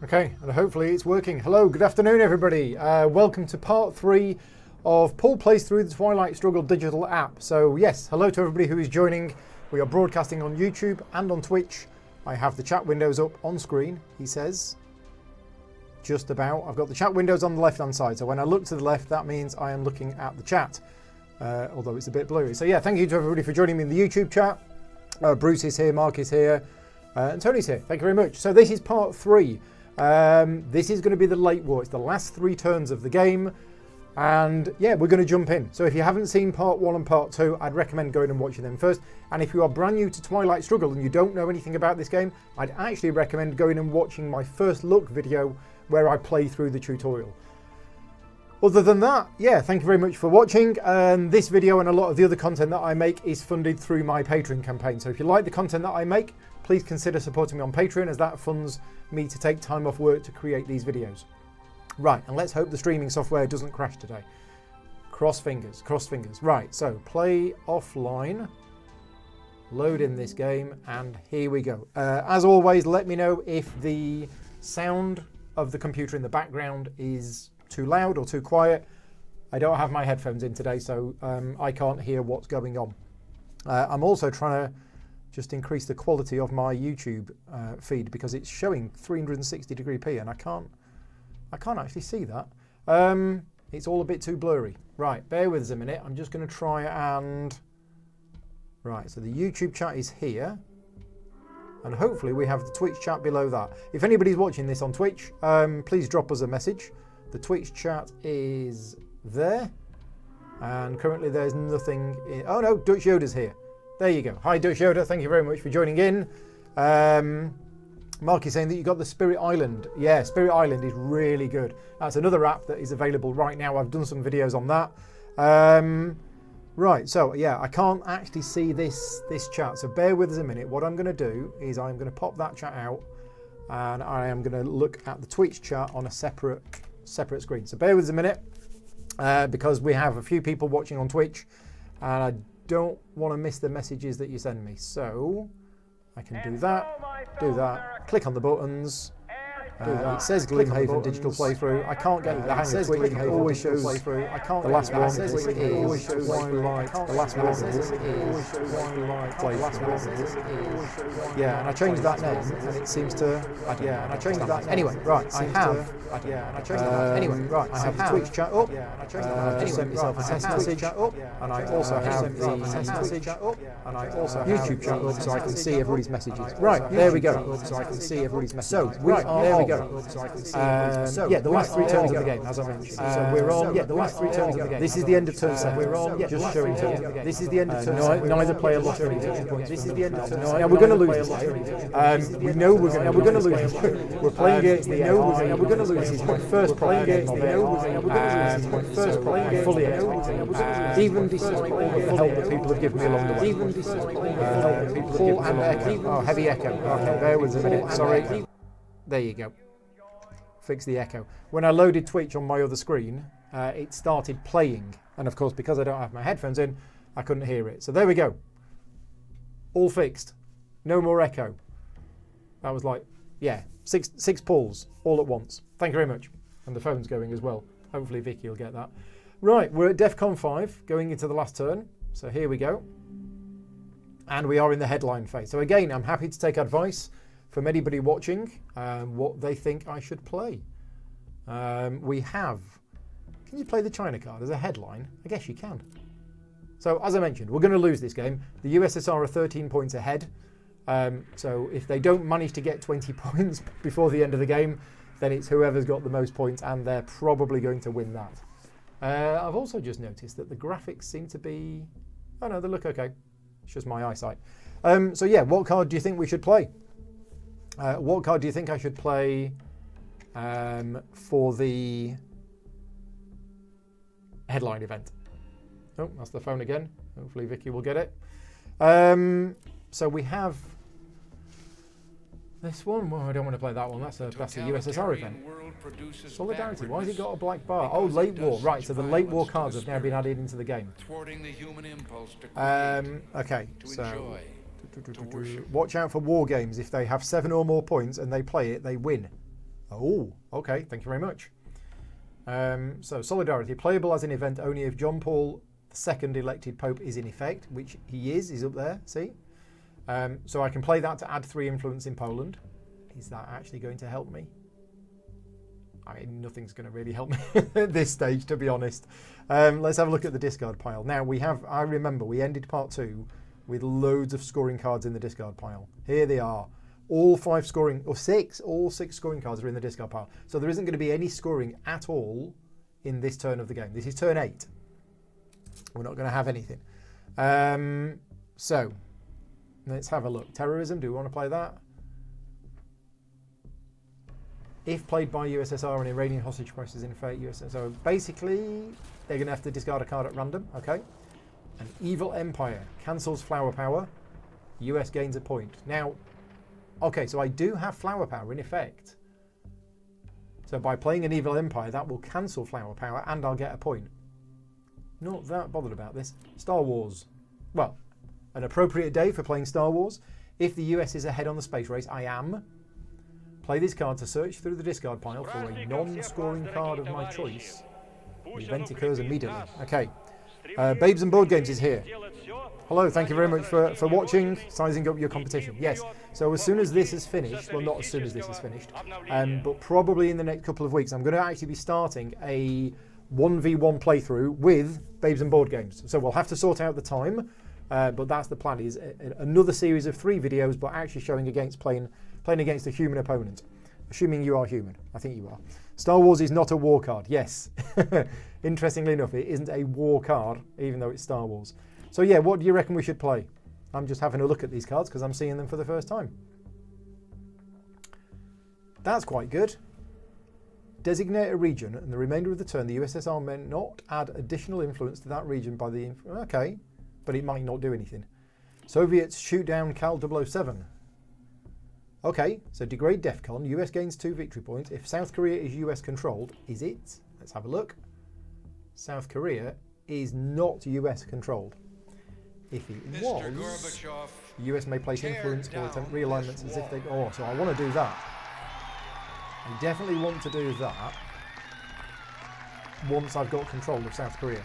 Okay, and hopefully it's working. Hello, good afternoon everybody. Welcome to part 3 of Paul Plays Through the Twilight Struggle digital app. So yes, hello to everybody who is joining. We are broadcasting on YouTube and on Twitch. I have the chat windows up on screen, he says. Just about. I've got the chat windows on the left hand side, so when I look to the left that means I am looking at the chat, although it's a bit blurry. So yeah, thank you to everybody for joining me in the YouTube chat. Bruce is here, Mark is here, and Tony's here. Thank you very much. So this is part 3. This is going to be the late war. It's the last 3 turns of the game, and yeah, we're going to jump in. So if you haven't seen part 1 and part 2, I'd recommend going and watching them first. And if you are brand new to Twilight Struggle and you don't know anything about this game, I'd actually recommend going and watching my first look video where I play through the tutorial. Other than that, yeah, thank you very much for watching. This video and a lot of the other content that I make is funded through my Patreon campaign. So if you like the content that I make, please consider supporting me on Patreon, as that funds me to take time off work to create these videos. Right, and let's hope the streaming software doesn't crash today. Cross fingers, cross fingers. Right, so play offline, load in this game, and here we go. As always, let me know if the sound of the computer in the background is too loud or too quiet. I don't have my headphones in today, so I can't hear what's going on. I'm also trying to just increase the quality of my YouTube feed because it's showing 360°P and I can't actually see that. It's all a bit too blurry. Right, bear with us a minute. I'm just going to try and... Right, so the YouTube chat is here. And hopefully we have the Twitch chat below that. If anybody's watching this on Twitch, please drop us a message. The Twitch chat is there. And currently there's nothing in... Oh no, Dutch Yoda's here. There you go. Hi Dutch Yoda, thank you very much for joining in. Mark is saying that you got the Spirit Island. Yeah, Spirit Island is really good. That's another app that is available right now. I've done some videos on that. Right, so yeah, I can't actually see this chat, so bear with us a minute. What I'm going to do is I'm going to pop that chat out and I am going to look at the Twitch chat on a separate screen. So bear with us a minute because we have a few people watching on Twitch and I don't want to miss the messages that you send me. So I can do that, click on the buttons. It says Glimhaven Digital Playthrough. I can't get the hang of Twitch. It always shows the last one. It always shows Twilight. The last one. It always shows Twilight. Yeah, and I changed that name, and it seems to. Yeah, and I changed that. Anyway, right. I have. Yeah, and I changed that. Anyway, right. I have the Twitch chat up. I just sent myself a test message up, and I also have the test message up, and I also have YouTube chat up, so I can see everybody's messages. Right, there we go. So I can see everybody's messages. So there we go. Yeah, the last 3 turns of the game, as I mentioned. So we're on. Yeah, the last 3 turns of the game. This is the end of turn 7. We're on. Just showing turns. This is the end of turn 7. Neither player lost any points. This is the end of turn 7. Now we're going to lose this. We know we're going to lose. We're playing against the AI. We're going to lose. This is my first playing against the AI. This is my first playing against fully expecting. Even despite all the help that people have given me along the way. Even despite all the help that people have given me along the way. Oh, heavy echo. Okay, bear with us a minute. Sorry. There you go. Fix the echo. When I loaded Twitch on my other screen, it started playing. And of course, because I don't have my headphones in, I couldn't hear it. So there we go. All fixed. No more echo. That was like, yeah, six pulls all at once. Thank you very much. And the phone's going as well. Hopefully Vicky will get that. Right, we're at DEFCON 5, going into the last turn. So here we go. And we are in the headline phase. So again, I'm happy to take advice from anybody watching, what they think I should play. We have... Can you play the China card as a headline? I guess you can. So, as I mentioned, we're going to lose this game. The USSR are 13 points ahead. So, if they don't manage to get 20 points before the end of the game, then it's whoever's got the most points, and they're probably going to win that. I've also just noticed that the graphics seem to be... Oh, no, they look okay. It's just my eyesight. So, yeah, what card do you think we should play? What card do you think I should play for the headline event? Oh, that's the phone again. Hopefully Vicky will get it. So we have this one. Well, I don't want to play that one. That's a USSR event. Solidarity. Why has it got a black bar? Oh, late war. Right, so the late war cards have now been added into the game. Okay, so... Watch out for war games. If they have 7 or more points and they play it, they win. Oh, okay. Thank you very much. So, Solidarity. Playable as an event only if John Paul II elected Pope is in effect, which he is. He's up there, see? So I can play that to add 3 influence in Poland. Is that actually going to help me? I mean, nothing's going to really help me at this stage, to be honest. Let's have a look at the discard pile. Now, I remember we ended part 2 with loads of scoring cards in the discard pile. Here they are. All 6 scoring cards are in the discard pile. So there isn't going to be any scoring at all in this turn of the game. This is turn 8. We're not going to have anything. So, let's have a look. Terrorism, do we want to play that? If played by USSR and Iranian hostage crisis in effect, USSR. So basically, they're going to have to discard a card at random. Okay. An Evil Empire cancels flower power. US gains a point. Now, okay, so I do have flower power in effect. So by playing an Evil Empire, that will cancel flower power and I'll get a point. Not that bothered about this. Star Wars. Well, an appropriate day for playing Star Wars. If the US is ahead on the space race, I am. Play this card to search through the discard pile for a non-scoring card of my choice. The event occurs immediately. Okay. Babes and Board Games is here. Hello, thank you very much for watching, sizing up your competition. Yes, so as soon as this is finished, well, not as soon as this is finished, but probably in the next couple of weeks, I'm going to actually be starting a 1v1 playthrough with Babes and Board Games. So we'll have to sort out the time, but that's the plan, is another series of 3 videos, but actually showing playing against a human opponent. Assuming you are human. I think you are. Star Wars is not a war card. Yes. Interestingly enough, it isn't a war card, even though it's Star Wars. So yeah, what do you reckon we should play? I'm just having a look at these cards because I'm seeing them for the first time. That's quite good. Designate a region, and the remainder of the turn, the USSR may not add additional influence to that region by the... Okay, but it might not do anything. Soviets shoot down Cal 007. Okay, so degrade DEFCON. US gains 2 victory points. If South Korea is US controlled, is it? Let's have a look. South Korea is not US controlled. If it was, US may place influence or attempt realignments as if they... Oh, so I want to do that. I definitely want to do that once I've got control of South Korea.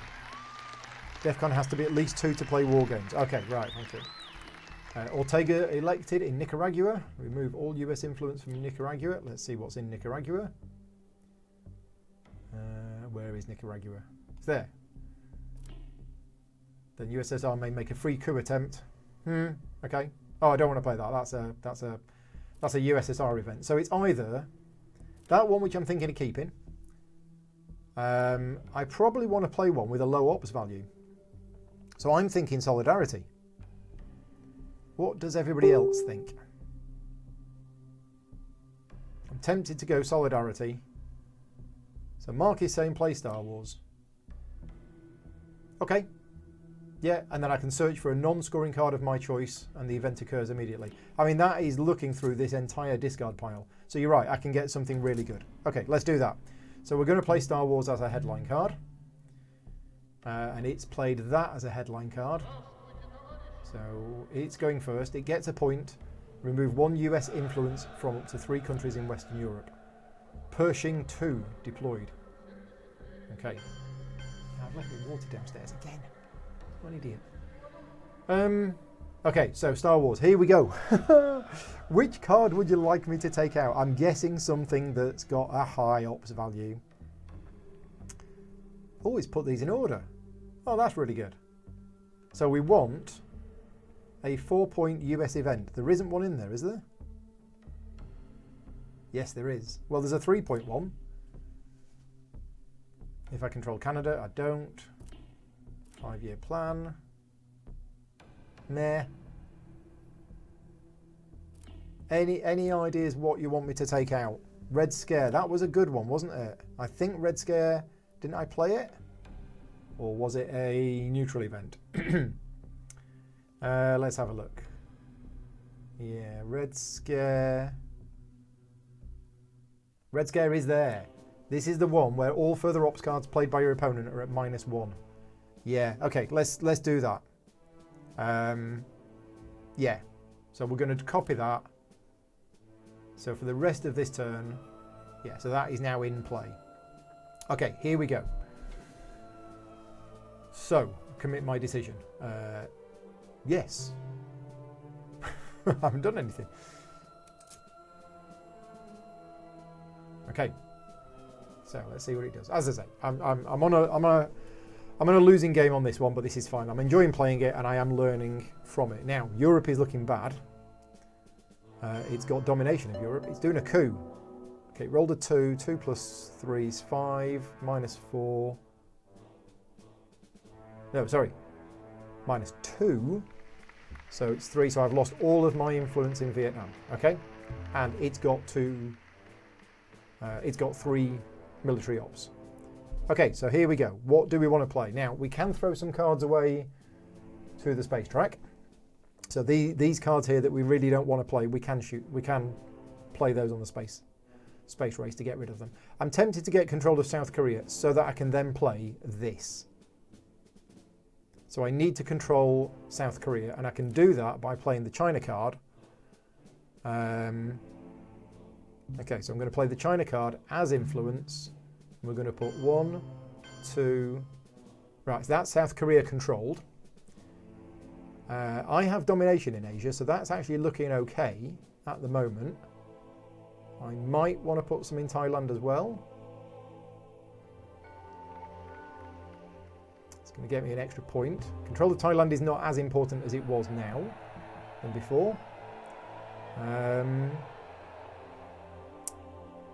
DEFCON has to be at least 2 to play war games. Okay, right, thank you. Ortega elected in Nicaragua. Remove all US influence from Nicaragua. Let's see what's in Nicaragua. Where is Nicaragua? It's there. Then USSR may make a free coup attempt. Okay. Oh, I don't want to play that. That's a USSR event. So it's either that one, which I'm thinking of keeping. I probably want to play one with a low ops value. So I'm thinking Solidarity. What does everybody else think? I'm tempted to go Solidarity. So Mark is saying play Star Wars. Okay. Yeah, and then I can search for a non-scoring card of my choice and the event occurs immediately. I mean, that is looking through this entire discard pile. So you're right, I can get something really good. Okay, let's do that. So we're going to play Star Wars as a headline card. And it's played that as a headline card. So it's going first. It gets a point. Remove 1 US influence from up to 3 countries in Western Europe. Pershing 2 deployed. Okay. I've left my water downstairs again. What an idiot. Okay, so Star Wars. Here we go. Which card would you like me to take out? I'm guessing something that's got a high ops value. Always put these in order. Oh, that's really good. So we want a 4-point US event. There isn't one in there, is there? Yes, there is. Well, there's a 3-point one. If I control Canada, I don't. 5-year plan. Nah. Any ideas what you want me to take out? Red Scare. That was a good one, wasn't it? I think Red Scare... Didn't I play it? Or was it a neutral event? Let's have a look. Yeah, Red Scare. Red Scare is there. This is the one where all further ops cards played by your opponent are at -1. Yeah, okay, let's do that. Yeah, so we're going to copy that. So for the rest of this turn, Yeah, so that is now in play. Okay, here we go. So, commit my decision. Yes. I haven't done anything. Okay. So let's see what it does. As I say, I'm on a losing game on this one, but this is fine. I'm enjoying playing it, and I am learning from it. Now, Europe is looking bad. It's got domination of Europe. It's doing a coup. Okay, rolled a 2. 2 plus 3 is 5. Minus 4. No, sorry. Minus 2. So it's 3. So I've lost all of my influence in Vietnam. Okay, and it's got 2. It's got 3 military ops. Okay, so here we go. What do we want to play? Now, we can throw some cards away to the space track. So these cards here that we really don't want to play, we can play those on the space race to get rid of them. I'm tempted to get control of South Korea so that I can then play this. So I need to control South Korea, and I can do that by playing the China card. Okay, so I'm going to play the China card as influence. We're going to put 1, 2... Right, so that's South Korea controlled. I have domination in Asia, so that's actually looking okay at the moment. I might want to put some in Thailand as well. It's going to get me an extra point. Control of Thailand is not as important as it was now than before.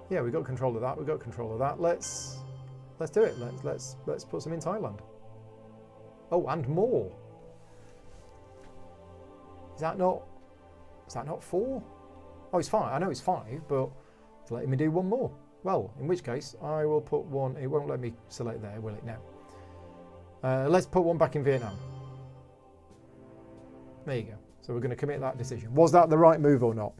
Yeah, we've got control of that. We've got control of that. Let's do it. Let's put some in Thailand. Oh, and more. Is that not 4? Oh, it's 5. I know it's 5, but it's letting me do 1 more. Well, in which case I will put 1. It won't let me select there, will it now? Let's put 1 back in Vietnam. There you go. So we're going to commit that decision. Was that the right move or not?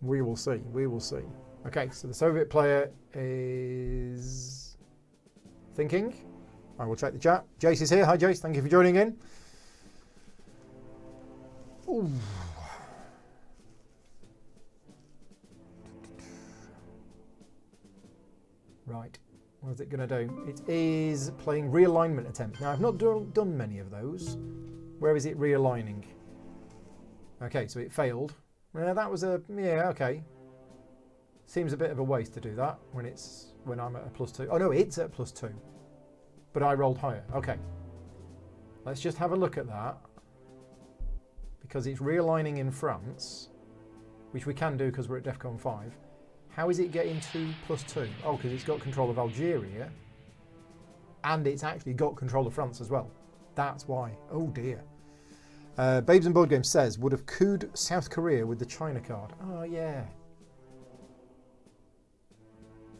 We will see. We will see. Okay, so the Soviet player is thinking. I will check the chat. Jace is here. Hi, Jace. Thank you for joining in. Ooh. Right. What is it going to do? It is playing realignment attempt. Now, I've not done many of those. Where is it realigning? Okay, so it failed. Yeah, that was a... Yeah, okay. Seems a bit of a waste to do that when I'm at a +2. Oh, no, it's at +2. But I rolled higher. Okay. Let's just have a look at that. Because it's realigning in France, which we can do because we're at DEFCON 5. How is it getting to +2? Oh, because it's got control of Algeria. And it's actually got control of France as well. That's why. Oh, dear. Babes and Board Games says, would have cooed South Korea with the China card. Oh, yeah.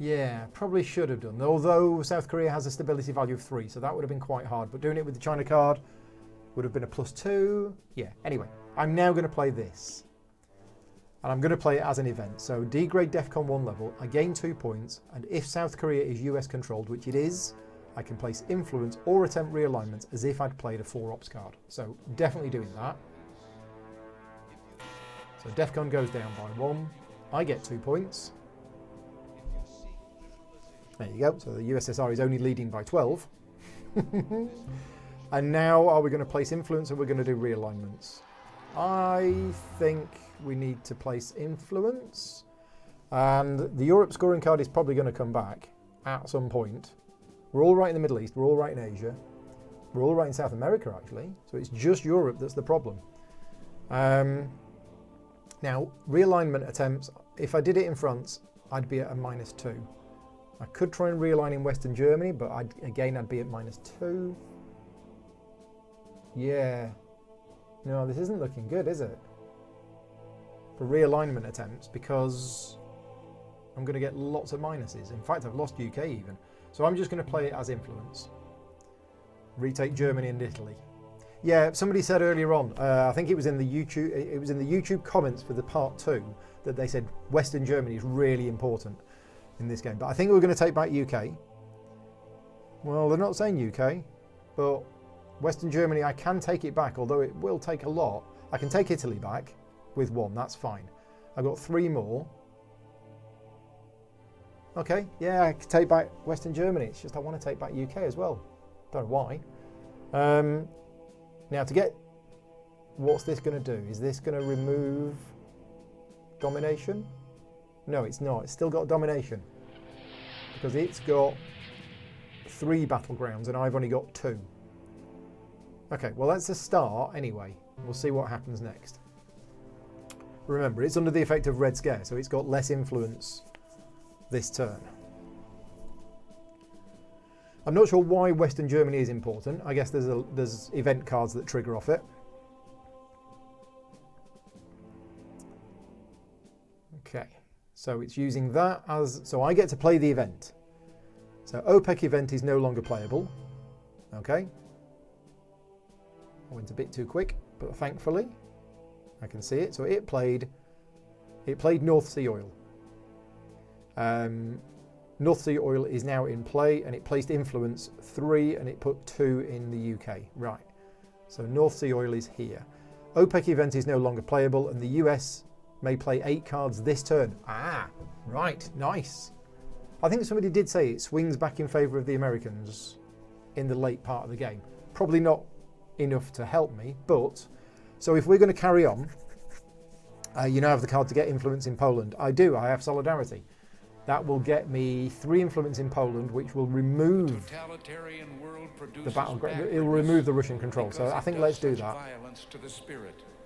Yeah, probably should have done. Although South Korea has a stability value of 3, so that would have been quite hard. But doing it with the China card would have been a +2. Yeah, anyway, I'm now going to play this. And I'm going to play it as an event. So D-grade DEFCON 1 level, I gain 2 points. And if South Korea is US controlled, which it is, I can place influence or attempt realignment as if I'd played a 4-ops card. So definitely doing that. So DEFCON goes down by 1. I get 2 points. There you go. So the USSR is only leading by 12. And now are we going to place influence or we're going to do realignments? I think we need to place influence. And the Europe scoring card is probably going to come back at some point. We're all right in the Middle East. We're all right in Asia. We're all right in South America, actually. So it's just Europe that's the problem. Now, realignment attempts. If I did it in France, I'd be at a -2. I could try and realign in Western Germany, but I'd be at -2. Yeah. No, this isn't looking good, is it? For realignment attempts, because I'm going to get lots of minuses. In fact, I've lost UK even. So I'm just going to play it as influence. Retake Germany and Italy. Yeah, somebody said earlier on, I think it was in the YouTube comments for the part 2 that they said Western Germany is really important in this game. But I think we're going to take back UK. Well, they're not saying UK, but Western Germany, I can take it back, although it will take a lot. I can take Italy back. with 1. That's fine. I've got 3 more. Okay, yeah, I can take back Western Germany. It's just I want to take back UK as well. Don't know why. Now to get... What's this going to do? Is this going to remove domination? No, it's not. It's still got domination. Because it's got 3 battlegrounds and I've only got 2. Okay, well that's a start anyway. We'll see what happens next. Remember, it's under the effect of Red Scare, so it's got less influence this turn. I'm not sure why Western Germany is important. I guess there's event cards that trigger off it. Okay, so it's using that as... So I get to play the event. So OPEC event is no longer playable. Okay. I went a bit too quick, but thankfully I can see it. So it played North Sea Oil. North Sea Oil is now in play, and it placed influence 3 and it put 2 in the UK. Right. So North Sea Oil is here. OPEC event is no longer playable, and the US may play 8 cards this turn. Ah, right. Nice. I think somebody did say it swings back in favour of the Americans in the late part of the game. Probably not enough to help me, but... So if we're going to carry on, you now have the card to get influence in Poland. I do. I have Solidarity. That will get me 3 influence in Poland, which will remove the battleground. It will remove the Russian control. So I think let's do that.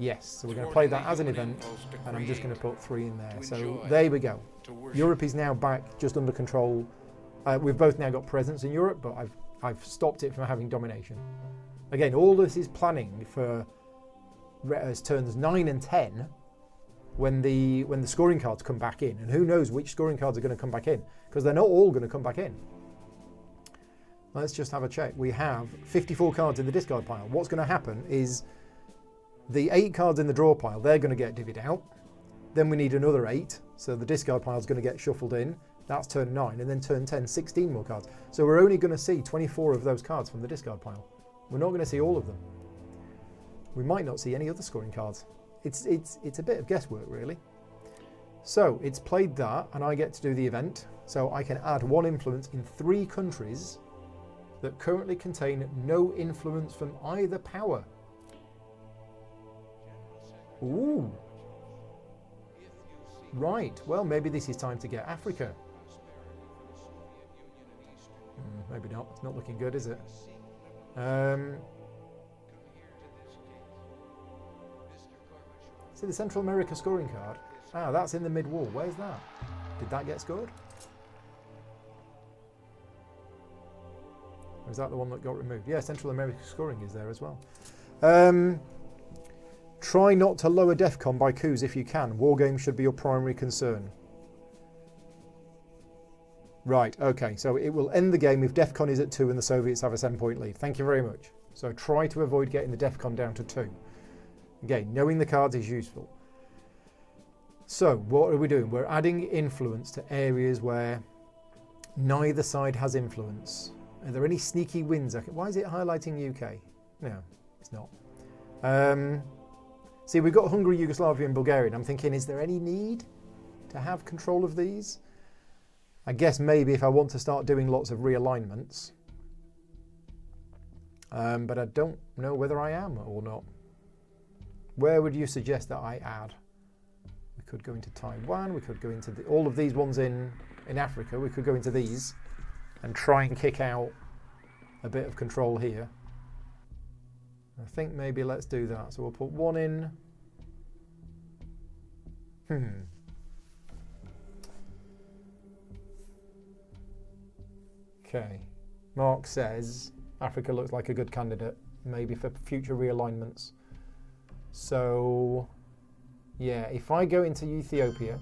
Yes, so we're going to play that as an event, and I'm just going to put 3 in there. So there we go. Europe is now back just under control. We've both now got presence in Europe, but I've stopped it from having domination. Again, all this is planning for turns 9 and 10 when the scoring cards come back in. And who knows which scoring cards are going to come back in, because they're not all going to come back in. Let's just have a check. We have 54 cards in the discard pile. What's going to happen is the 8 cards in the draw pile, they're going to get divvied out. Then we need another 8, so the discard pile is going to get shuffled in. That's turn 9, and then turn 10, 16 more cards. So we're only going to see 24 of those cards from the discard pile. We're not going to see all of them. We might not see any other scoring cards. It's a bit of guesswork, really. So it's played that, and I get to do the event. So I can add 1 influence in 3 countries that currently contain no influence from either power. Ooh. Right, well, maybe this is time to get Africa. Maybe not. It's not looking good, is it? See the Central America scoring card? Ah, that's in the mid-wall. Where's that? Did that get scored? Or is that the one that got removed? Yeah, Central America scoring is there as well. Try not to lower DEFCON by coups if you can. Wargames should be your primary concern. Right, okay, so it will end the game if DEFCON is at 2 and the Soviets have a 7-point lead. Thank you very much. So try to avoid getting the DEFCON down to 2. Again, knowing the cards is useful. So, what are we doing? We're adding influence to areas where neither side has influence. Are there any sneaky wins? Why is it highlighting UK? No, it's not. See, we've got Hungary, Yugoslavia and Bulgaria. And I'm thinking, is there any need to have control of these? I guess maybe if I want to start doing lots of realignments. But I don't know whether I am or not. Where would you suggest that I add? We could go into Taiwan. We could go into all of these ones in Africa. We could go into these and try and kick out a bit of control here. I think maybe let's do that. So we'll put 1 in. Okay. Mark says Africa looks like a good candidate, maybe for future realignments. So, yeah, if I go into Ethiopia,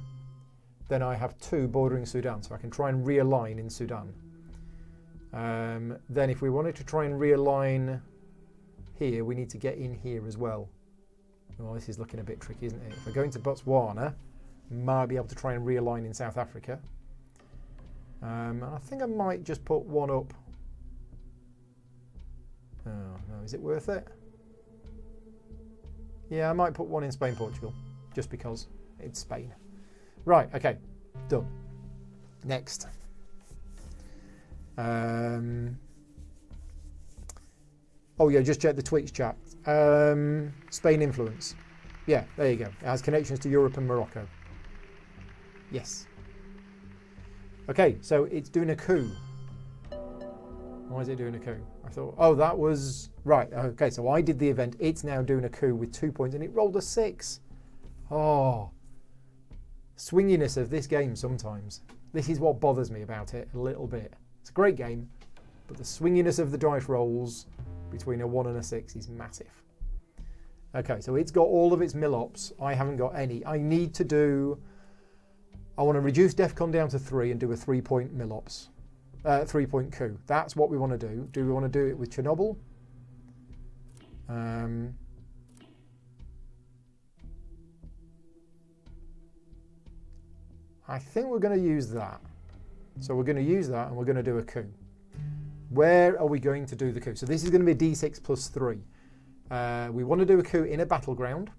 then I have 2 bordering Sudan, so I can try and realign in Sudan. Then if we wanted to try and realign here, we need to get in here as well. Well, this is looking a bit tricky, isn't it? If I go into Botswana, might be able to try and realign in South Africa. And I think I might just put 1 up. Oh, no, is it worth it? Yeah, I might put 1 in Spain, Portugal. just because it's Spain. Right, okay, done. Next. Oh yeah, just check the Twitch chat. Spain influence. Yeah, there you go. It has connections to Europe and Morocco. Yes. Okay, so it's doing a coup. Why is it doing a coup? I thought, oh, that was... Right, okay, so I did the event. It's now doing a coup with 2 points, and it rolled a 6. Oh. Swinginess of this game sometimes. This is what bothers me about it a little bit. It's a great game, but the swinginess of the dice rolls between a 1 and a 6 is massive. Okay, so it's got all of its mill-ops. I haven't got any. I need to do... I want to reduce DEFCON down to 3 and do a 3-point mill-ops. 3-point coup. That's what we want to do. Do we want to do it with Chernobyl? I think we're going to use that. So we're going to use that and we're going to do a coup. Where are we going to do the coup? So this is going to be a D6 plus 3. We want to do a coup in a battleground.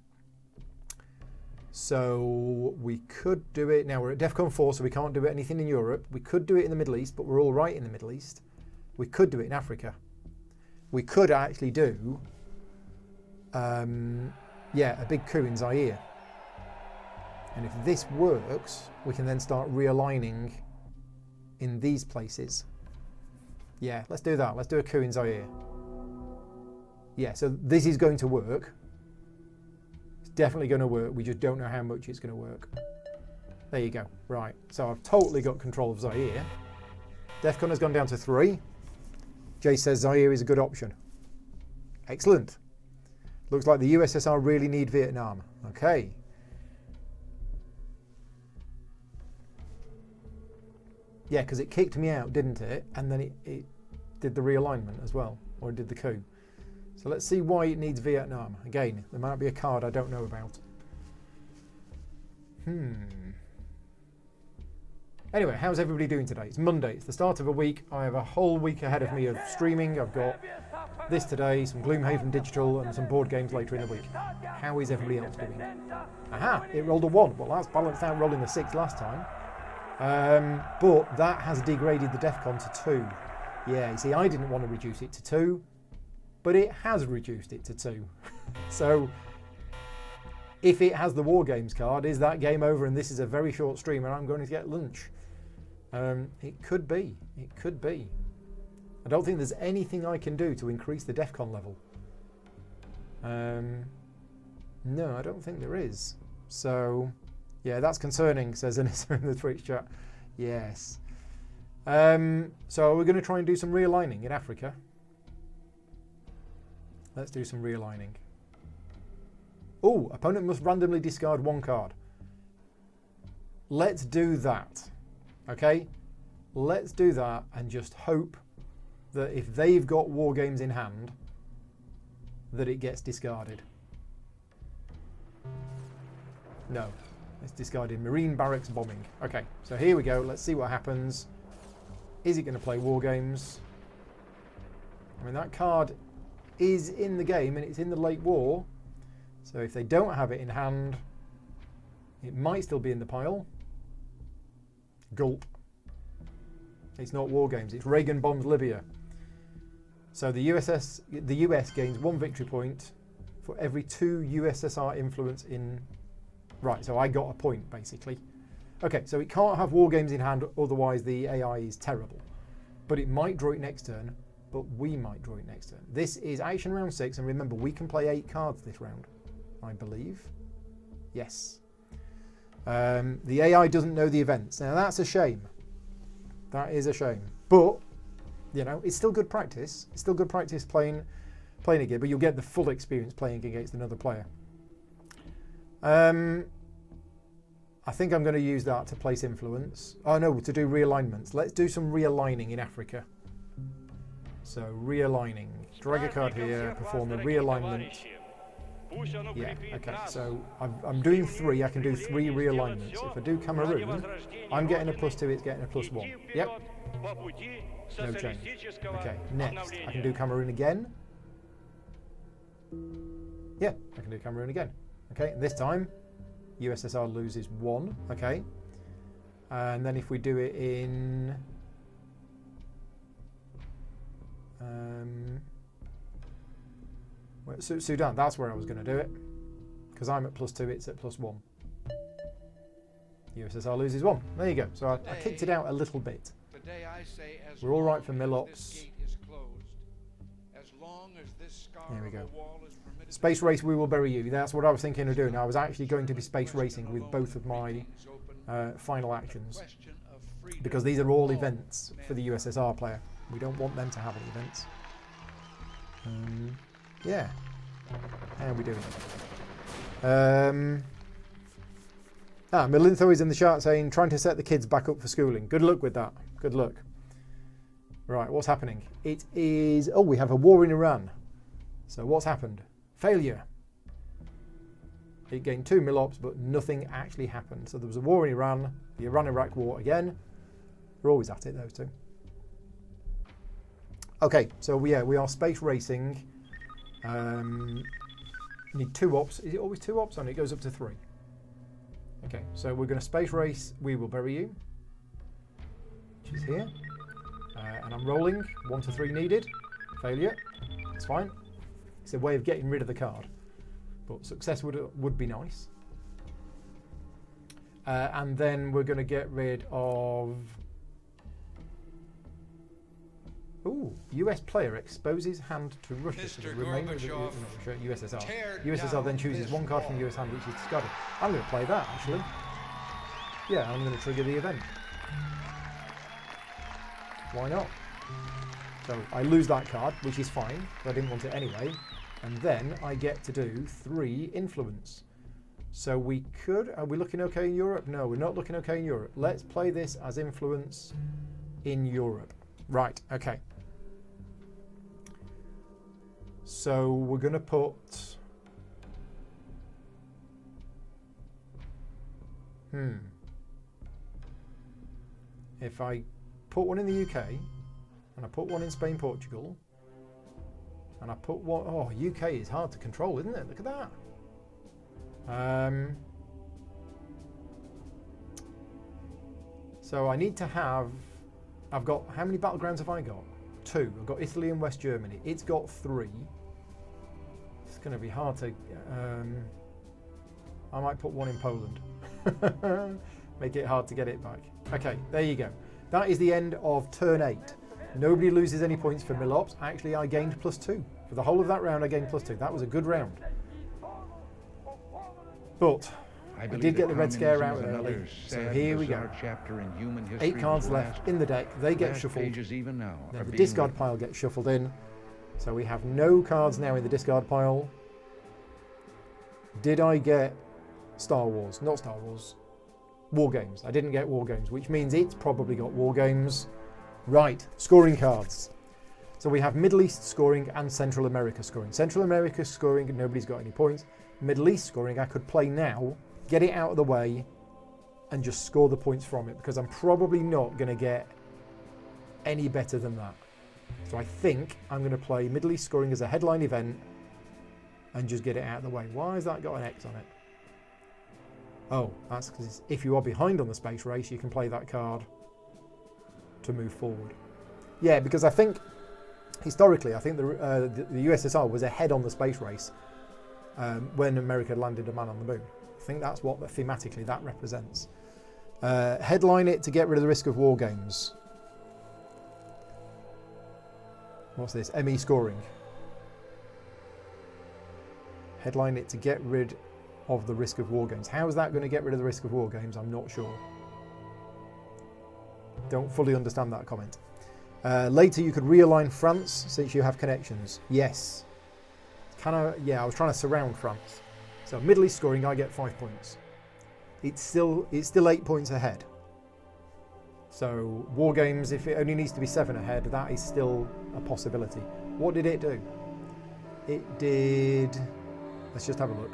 So we could do it, now we're at DEFCON 4, so we can't do anything in Europe. We could do it in the Middle East, but we're all right in the Middle East. We could do it in Africa. We could actually do, a big coup in Zaire. And if this works, we can then start realigning in these places. Yeah, let's do that. Let's do a coup in Zaire. Yeah, so this is going to work. Definitely going to work. We just don't know how much it's going to work. There you go. Right. So I've totally got control of Zaire. DEFCON has gone down to 3. Jay says Zaire is a good option. Excellent. Looks like the USSR really need Vietnam. Okay. Yeah, because it kicked me out, didn't it? And then it did the realignment as well. Or it did the coup. So let's see why it needs Vietnam. Again, there might be a card I don't know about. Anyway, how's everybody doing today? It's Monday. It's the start of a week. I have a whole week ahead of me of streaming. I've got this today, some Gloomhaven Digital, and some board games later in the week. How is everybody else doing? Aha! It rolled a 1. Well, that's balanced out rolling a 6 last time. But that has degraded the DEFCON to 2. Yeah, you see, I didn't want to reduce it to 2. But it has reduced it to 2. So, if it has the War Games card, is that game over and this is a very short stream and I'm going to get lunch? It could be. It could be. I don't think there's anything I can do to increase the DEFCON level. No, I don't think there is. So, yeah, that's concerning, says Anissa in the Twitch chat. Yes. So we're going to try and do some realigning in Africa. Let's do some realigning. Oh, opponent must randomly discard 1 card. Let's do that. Okay? Let's do that and just hope that if they've got War Games in hand, that it gets discarded. No. It's discarded. Marine Barracks Bombing. Okay, so here we go. Let's see what happens. Is it going to play War Games? I mean, that card is in the game and it's in the late war, so if they don't have it in hand, it might still be in the pile. Gulp. It's not War Games, it's Reagan bombs Libya. So the US gains 1 victory point for every 2 USSR influence in... Right, so I got a point basically. Okay, so it can't have War Games in hand, otherwise the AI is terrible. But it might draw it next turn. But we might draw it next turn. This is action round 6, and remember, we can play 8 cards this round, I believe. Yes. The AI doesn't know the events. Now, that's a shame. That is a shame. But, you know, it's still good practice. It's still good practice playing again, but you'll get the full experience playing against another player. I think I'm going to use that to place influence. Oh, no, to do realignments. Let's do some realigning in Africa. So, realigning. Drag a card here, perform a realignment. Yeah, okay, so I'm doing 3. I can do 3 realignments. If I do Cameroon, I'm getting a +2, it's getting a +1. Yep. No change. Okay, next. I can do Cameroon again. Yeah, I can do Cameroon again. Okay, and this time, USSR loses 1. Okay. And then if we do it in Sudan, that's where I was going to do it, because I'm at +2, it's at +1. USSR loses 1. There you go. So I kicked it out a little bit. We're all right for Milops. There we go. Space race, we will bury you. That's what I was thinking of doing. I was actually going to be space racing with both of my final actions, because these are all events for the USSR player. We don't want them to have any events. Yeah. How are we doing? Melintho is in the chat saying, trying to set the kids back up for schooling. Good luck with that. Good luck. Right, what's happening? It is... Oh, we have a war in Iran. So what's happened? Failure. It gained 2 Milops, but nothing actually happened. So there was a war in Iran, the Iran-Iraq war again. We're always at it, those two. Okay, so we are space racing. Need 2 ops. Is it always 2 ops? And it goes up to 3. Okay, so we're going to space race. We will bury you, which is here. And I'm rolling. 1 to 3 needed. Failure. It's fine. It's a way of getting rid of the card, but success would be nice. And then we're going to get rid of... Ooh, US player exposes hand to Russia for the remainder of the USSR. USSR then chooses 1 card from US hand which is discarded. I'm going to play that, actually. Yeah, I'm going to trigger the event. Why not? So I lose that card, which is fine, but I didn't want it anyway. And then I get to do 3 influence. So we could... Are we looking okay in Europe? No, we're not looking okay in Europe. Let's play this as influence in Europe. Right, okay. So we're going to put... If I put one in the UK, and I put one in Spain, Portugal, and I put one... Oh, UK is hard to control, isn't it? Look at that. So I need to have... I've got... How many battlegrounds have I got? 2. I've got Italy and West Germany. It's got 3. It's going to be hard to... I might put 1 in Poland. Make it hard to get it back. Okay, there you go. That is the end of turn 8. Nobody loses any points for Milops. Actually, I gained +2. For the whole of that round, I gained +2. That was a good round. But I did get the Red Scare out early. So here we go. 8 cards left in the deck. They get shuffled. Then the discard pile gets shuffled in. So we have no cards now in the discard pile. Did I get Star Wars? Not Star Wars. War Games. I didn't get War Games, which means it's probably got War Games. Right, scoring cards. So we have Middle East scoring and Central America scoring. Central America scoring, nobody's got any points. Middle East scoring, I could play now, get it out of the way, and just score the points from it, because I'm probably not going to get any better than that. So I think I'm going to play Middle East scoring as a headline event and just get it out of the way. Why has that got an X on it? Oh, that's because if you are behind on the space race, you can play that card to move forward. Yeah, because I think, historically, I think the USSR was ahead on the space race when America landed a man on the moon. I think that's what thematically that represents. Headline it to get rid of the risk of war games. What's this? ME scoring. Headline it to get rid of the risk of war games. How is that going to get rid of the risk of war games? I'm not sure. Don't fully understand that comment. Later you could realign France since you have connections. Yes. Yeah, I was trying to surround France. So Middle East scoring, I get 5 points. It's still 8 points ahead. So War Games, if it only needs to be 7 ahead, that is still a possibility. What did it do? It did... Let's just have a look.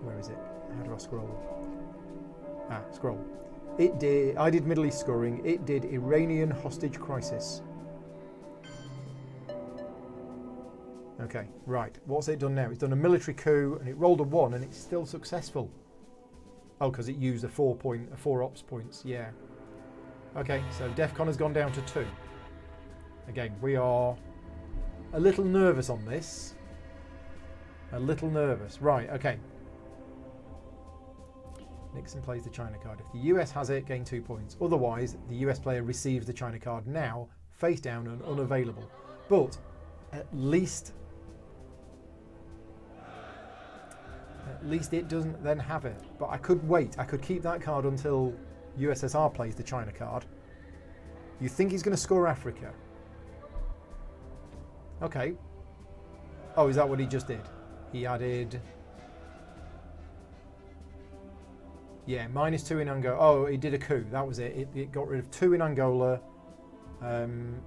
Where is it? How do I scroll? Scroll. It did... I did Middle East scoring. It did Iranian hostage crisis. Okay, right. What's it done now? It's done a military coup and it rolled a 1 and it's still successful. Oh, because it used a 4 ops points. Yeah. Okay, so DEFCON has gone down to 2. Again, we are a little nervous on this. A little nervous. Right, okay. Nixon plays the China card. If the US has it, gain 2 points. Otherwise, the US player receives the China card now, face down and unavailable. But at least it doesn't then have it. But I could wait. I could keep that card until USSR plays the China card. You think he's going to score Africa? Okay. Oh, is that what he just did? He added... Yeah, -2 in Angola. Oh, he did a coup. That was it. It got rid of 2 in Angola. And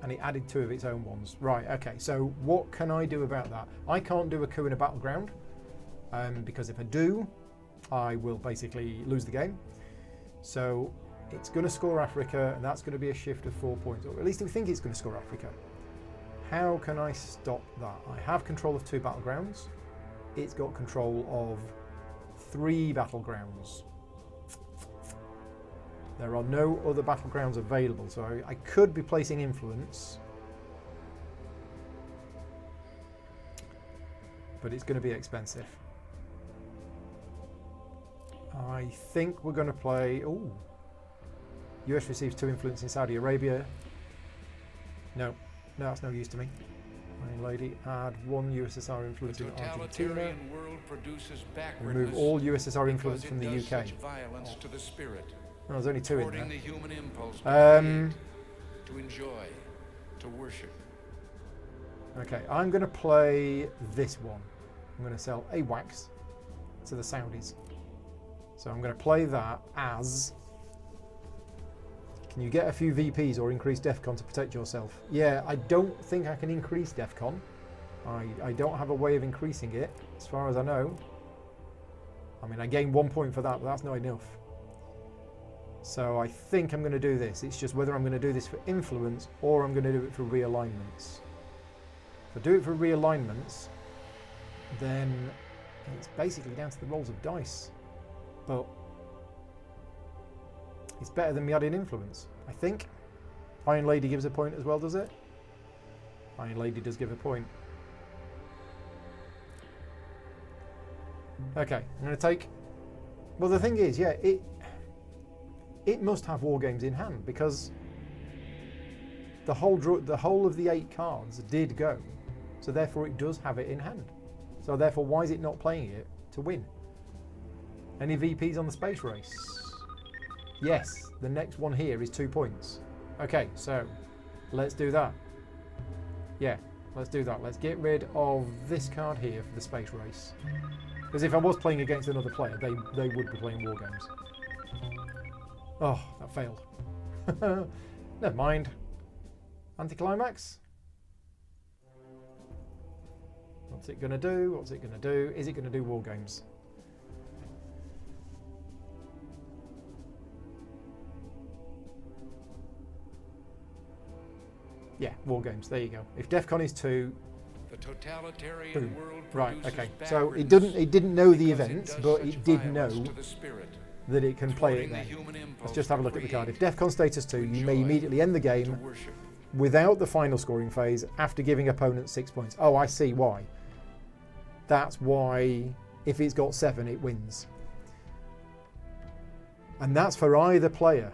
it added 2 of its own ones. Right, okay. So what can I do about that? I can't do a coup in a battleground. Because if I do, I will basically lose the game. So it's going to score Africa, and that's going to be a shift of 4 points. Or at least we think it's going to score Africa. How can I stop that? I have control of 2 battlegrounds. It's got control of 3 battlegrounds. There are no other battlegrounds available, so I could be placing influence. But it's going to be expensive. I think we're going to play... Ooh. US receives 2 influence in Saudi Arabia. No, that's no use to me. Iron Lady, add 1 USSR influence in Argentina. Remove all USSR influence from the UK. Oh, there's only 2 in there. To enjoy, to worship. Okay, I'm going to play this one. I'm going to sell AWACS to the Saudis. So I'm going to play that as... Can you get a few VPs or increase DEFCON to protect yourself? Yeah, I don't think I can increase DEFCON. I don't have a way of increasing it, as far as I know. I mean, I gained 1 point for that, but that's not enough. So I think I'm going to do this. It's just whether I'm going to do this for influence or I'm going to do it for realignments. If I do it for realignments, then it's basically down to the rolls of dice. But it's better than me adding influence, I think. Iron Lady gives a point as well, does it? Iron Lady does give a point. Okay, I'm going to take... Well, the thing is, yeah, it must have war games in hand because the whole of the 8 cards did go, so therefore it does have it in hand. So therefore, why is it not playing it to win? Any VPs on the space race? Yes, the next one here is 2 points. Okay, so let's do that. Yeah, let's do that. Let's get rid of this card here for the space race. Because if I was playing against another player, they would be playing war games. Oh, that failed. Never mind. Anticlimax. What's it going to do? What's it going to do? Is it going to do war games? Yeah, war games. There you go. If DEFCON is 2, the totalitarian world right? Okay. So it didn't know the event, but it did know that it can play it then. Let's just have a look at the card. If DEFCON status 2, you may immediately end the game without the final scoring phase after giving opponents 6 points. Oh, I see why. That's why if it's got 7, it wins. And that's for either player.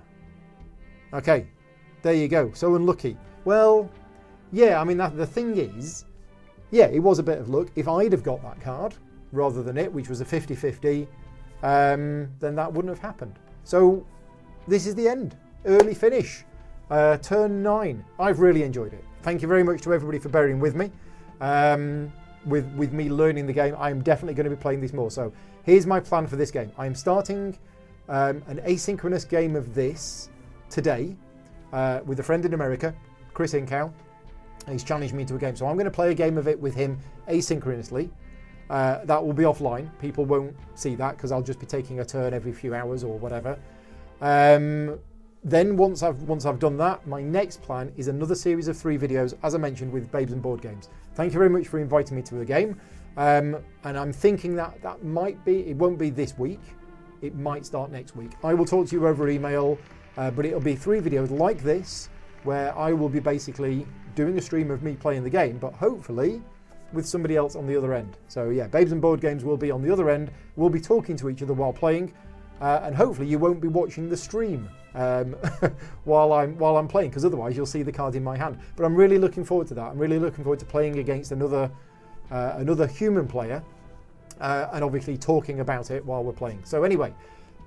Okay, there you go. So unlucky. Well, yeah, I mean, the thing is, yeah, it was a bit of luck. If I'd have got that card rather than it, which was a 50-50, then that wouldn't have happened. So this is the end. Early finish. Turn 9. I've really enjoyed it. Thank you very much to everybody for bearing with me. With me learning the game, I'm definitely going to be playing this more. So here's my plan for this game. I am starting an asynchronous game of this today with a friend in America, Chris Incow. He's challenged me to a game. So I'm going to play a game of it with him asynchronously. That will be offline. People won't see that because I'll just be taking a turn every few hours or whatever. Then once I've done that, my next plan is another series of 3 videos, as I mentioned, with Babes and Board Games. thank you very much for inviting me to the game. And I'm thinking that it won't be this week. It might start next week. I will talk to you over email, but it'll be 3 videos like this, where I will be basically doing a stream of me playing the game, but hopefully with somebody else on the other end. So yeah, Babes and Board Games will be on the other end. We'll be talking to each other while playing, and hopefully you won't be watching the stream while I'm playing, because otherwise you'll see the cards in my hand. But I'm really looking forward to that. I'm really looking forward to playing against another human player, and obviously talking about it while we're playing. So anyway,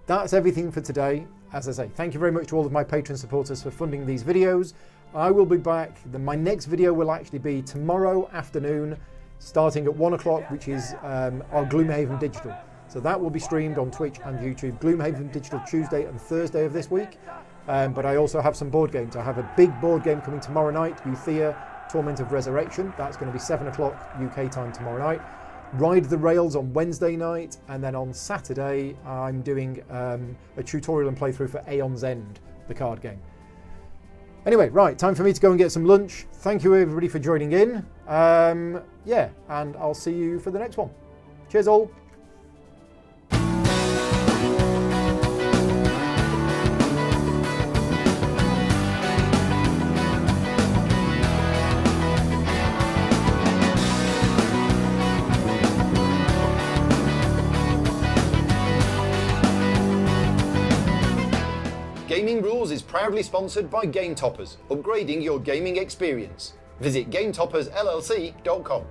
that's everything for today. As I say, thank you very much to all of my Patreon supporters for funding these videos. I will be back. My next video will actually be tomorrow afternoon, starting at 1 o'clock, which is our Gloomhaven Digital. So that will be streamed on Twitch and YouTube. Gloomhaven Digital Tuesday and Thursday of this week. But I also have some board games. I have a big board game coming tomorrow night, Euthea, Torment of Resurrection. That's going to be 7 o'clock UK time tomorrow night. Ride the Rails on Wednesday night, and then on Saturday I'm doing a tutorial and playthrough for Aeon's End, the card game. Anyway, right, time for me to go and get some lunch. Thank you everybody for joining in. Yeah, and I'll see you for the next one. Cheers all. Gaming Rules is proudly sponsored by Game Toppers, upgrading your gaming experience. Visit GameToppersLLC.com.